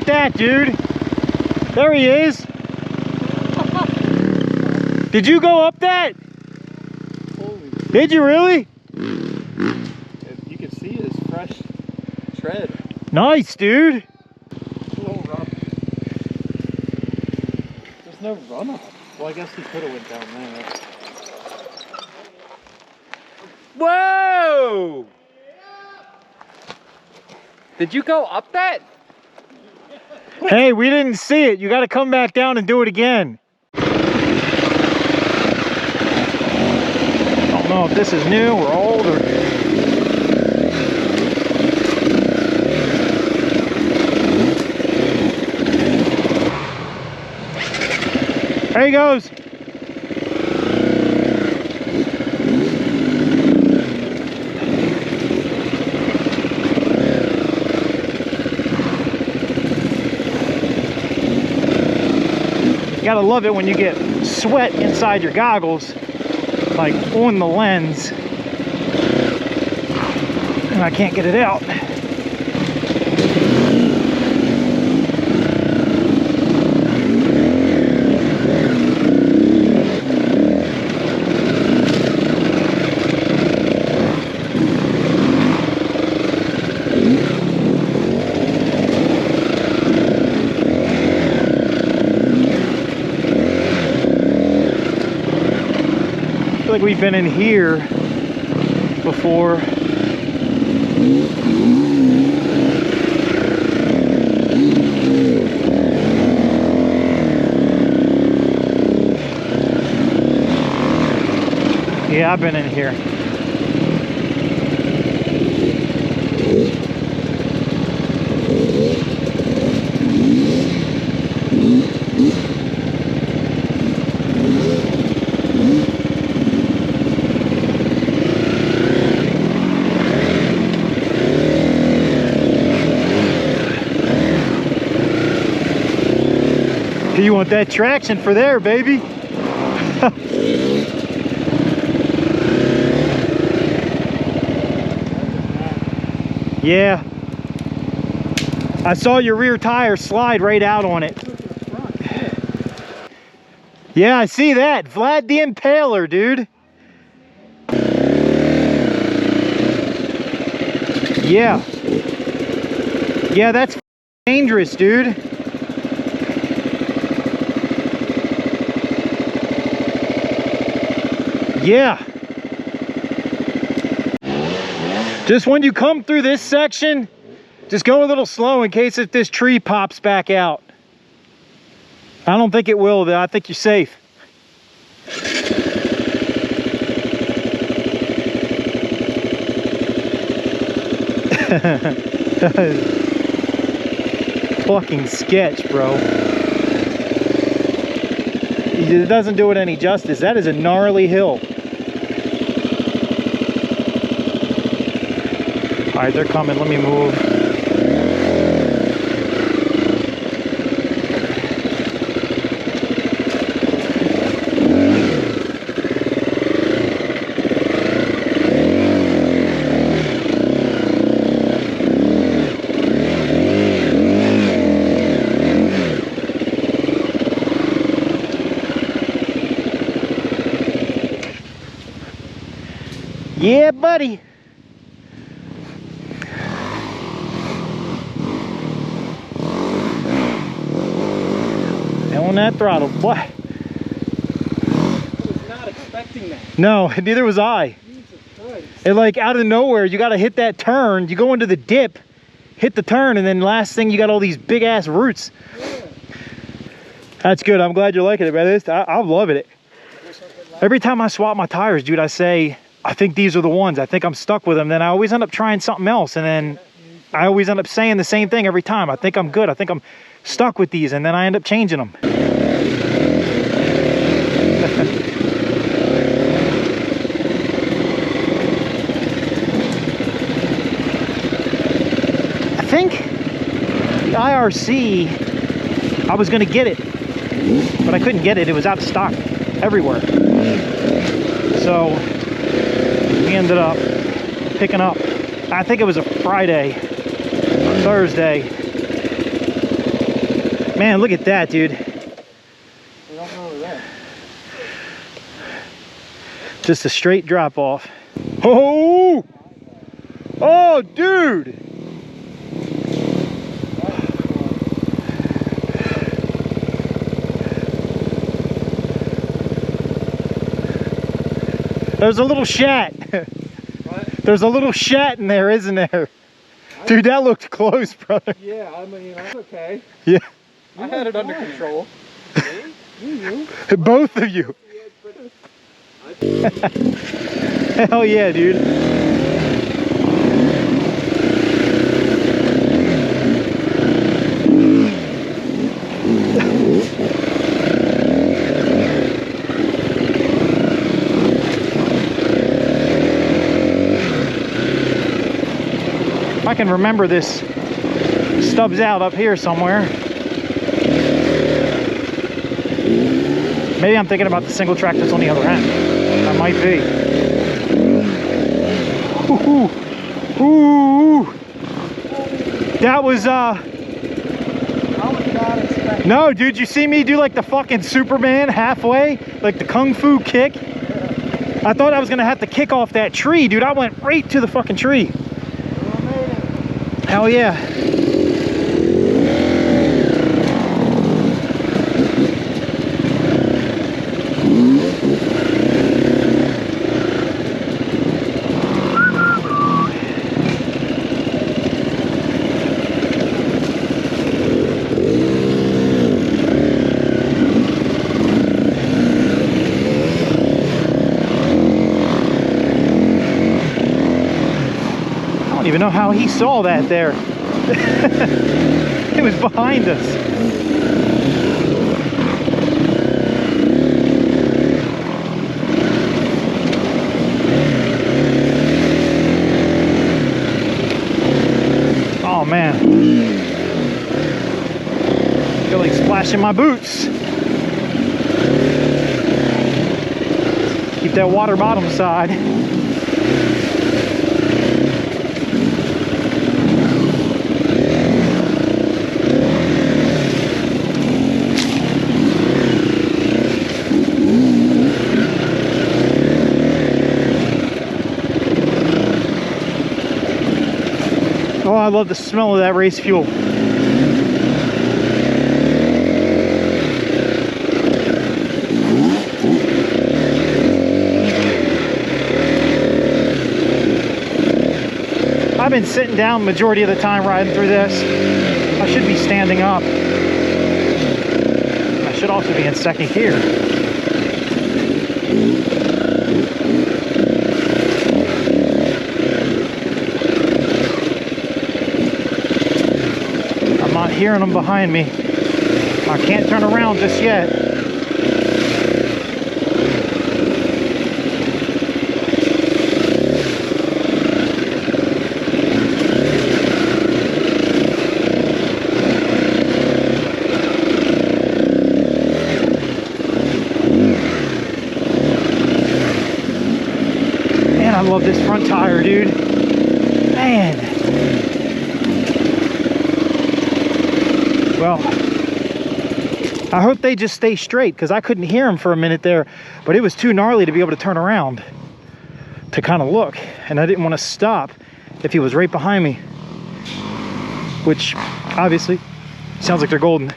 at that, dude. There he is. Did you go up that? Holy. Did you really? You can see his fresh tread. Nice, dude. It's a little rough. There's no runoff. Well, I guess he could have went down there. Whoa! Did you go up that? Hey, we didn't see it. You got to come back down and do it again. I don't know if this is new or old or... There he goes. You gotta love it when you get sweat inside your goggles, like on the lens, and I can't get it out. Like we've been in here before. Yeah, I've been in here. You want that traction for there, baby. Yeah. I saw your rear tire slide right out on it. Yeah, I see that. Vlad the Impaler, dude. Yeah. Yeah, that's dangerous, dude. Yeah. Just when you come through this section, just go a little slow in case if this tree pops back out. I don't think it will though. I think you're safe. Fucking sketch, bro. It doesn't do it any justice. That is a gnarly hill. All right, they're coming. Let me move. Yeah, buddy. And on that throttle, boy. I was not expecting that. No, neither was I. And like out of nowhere, you got to hit that turn. You go into the dip, hit the turn, and then last thing you got all these big ass roots. Yeah. That's good. I'm glad you're liking it, brother. I'm loving it. Every time I swap my tires, dude, I say, I think these are the ones. I think I'm stuck with them. Then I always end up trying something else. And then I always end up saying the same thing every time. I think I'm good. I think I'm stuck with these. And then I end up changing them. I think the IRC, I was going to get it, but I couldn't get it. It was out of stock everywhere. So we ended up picking up, I think it was a Friday or Thursday, Man, look at that, dude. We don't go over there. Just a straight drop off. Oh! Oh, dude! There's a little shat. What? There's a little shat in there, isn't there? Dude, that looked close, brother. Yeah, I mean, that's okay. Yeah. I had it under control. You. Both of you. Hell yeah, dude. I can remember this stubs out up here somewhere. Maybe I'm thinking about the single track that's on the other end. That might be. Ooh, ooh. That was no, dude, you see me do like the fucking Superman halfway, like the kung fu kick? I thought I was gonna have to kick off that tree, dude. I went right to the fucking tree. Hell yeah. I don't even know how he saw that there. It was behind us. Oh man. I feel like splashing my boots. Keep that water bottom side. Oh, I love the smell of that race fuel. I've been sitting down majority of the time riding through this. I should be standing up. I should also be in second gear. I'm not hearing them behind me. I can't turn around just yet. Man, I love this front tire, dude. Man. Well, I hope they just stay straight because I couldn't hear him for a minute there, but it was too gnarly to be able to turn around to kind of look, and I didn't want to stop if he was right behind me, which obviously sounds like they're golden.